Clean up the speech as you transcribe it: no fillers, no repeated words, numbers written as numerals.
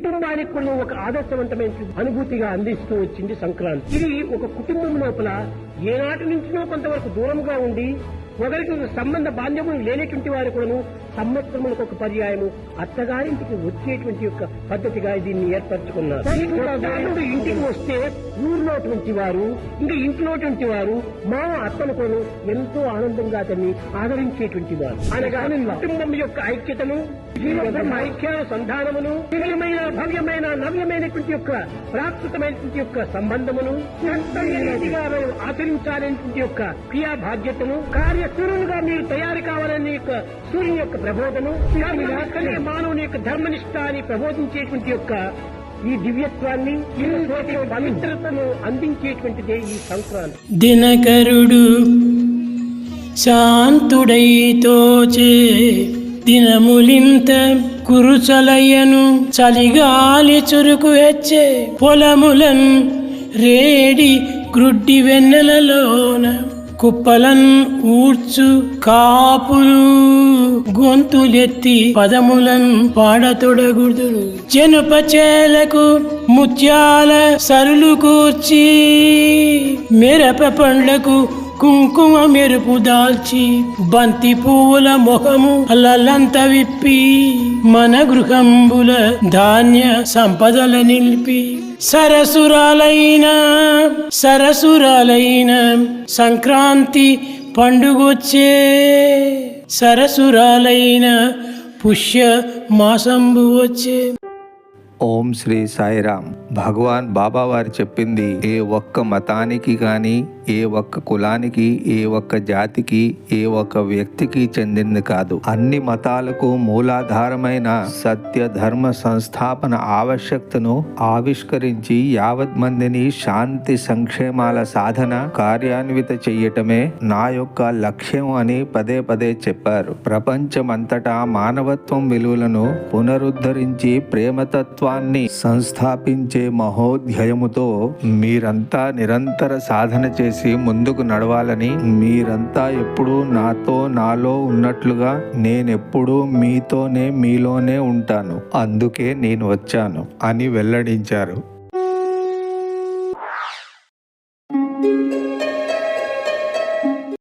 కుటుంబానికి కూడా ఒక ఆదర్శవంతమైన అనుభూతిగా అందిస్తూ వచ్చింది సంక్రాంతి. ఇది ఒక కుటుంబం లోపల ఏనాటి నుంచినో కొంతవరకు దూరంగా ఉండి ఒకరికి సంబంధ బాంధవ్యం లేనటువంటి వారు కూడాను సంవత్సరములకు ఒక పర్యాయము అత్తగారింటికి వచ్చేటువంటి యొక్క పద్ధతిగా దీన్ని ఏర్పరచుకున్నారు. ఇంటికి వస్తే ఊర్లోటువంటి వారు ఇంకా ఇంట్లోటువంటి వారు మా అత్తను కూడా ఎంతో ఆనందంగా అతన్ని ఆదరించేటువంటి వారు. అనగా కుటుంబం యొక్క ఐక్యతను, ఐక్యాల సంధానమును, భవ్యమైన నవ్యమైనటువంటి యొక్క ప్రాకృతమైనటువంటి యొక్క సంబంధమును ఆచరించాలనేటువంటి యొక్క క్రియా బాధ్యతను, కార్యశూరులుగా మీరు తయారు కావాలనే యొక్క సూర్యుని యొక్క ప్రబోధను, మానవుని యొక్క ధర్మనిష్ట అని ప్రబోధించేటువంటి యొక్క ఈ దివ్యత్వాన్ని, పవిత్రతను అందించేటువంటిదే ఈ సంక్రాంతి. దినకరుడు శాంతుడైతోచే దినములింత కురుచలయ్యను, చలిగాలి చురుకు హెచ్చే పొలములన్ రేడి గ్రుడ్డి వెన్నెలలోన, కుప్పలన్ ఊడ్చు కాపులు గొంతులెత్తి పదములన్ పాడతొడగుదురు. జనుప చేలకు ముత్యాల సరులు కూర్చి, మిరప పండ్లకు కుంకుమ మెరుపు దాల్చి, బంతి పువ్వుల మొహము అల్లలంత విప్పి, మన గృహంబుల ధాన్య సంపదల నిలిపి, సరసురాలైన సంక్రాంతి పండుగొచ్చే, సరసురాలైన పుష్య మాసంబు వచ్చే. ఓం శ్రీ సాయిరామ్. భగవాన్ బాబా వారు చెప్పింది ఏ ఒక్క మతానికి కానీ, ఏ ఒక్క కులానికి, ఏ ఒక్క జాతికి, ఏ ఒక్క వ్యక్తికి చెందింది కాదు. అన్ని మతాలకు మూలాధారమైన సత్య ధర్మ సంస్థాపన ఆవశ్యకతను ఆవిష్కరించి యావత్ మందిని శాంతి సంక్షేమాల సాధన కార్యాన్విత చెయ్యటమే నా యొక్క లక్ష్యం అని పదే పదే చెప్పారు. ప్రపంచమంతటా మానవత్వం విలువలను పునరుద్ధరించి ప్రేమతత్వాన్ని సంస్థాపించే మహోధ్యయముతో మీరంతా నిరంతర సాధన చేసి ముందుకు నడవాలని, మీరంతా ఎప్పుడూ నాలో ఉన్నట్లుగా నేనెప్పుడూ మీలోనే ఉంటాను, అందుకే నేను వచ్చాను అని వెల్లడించారు.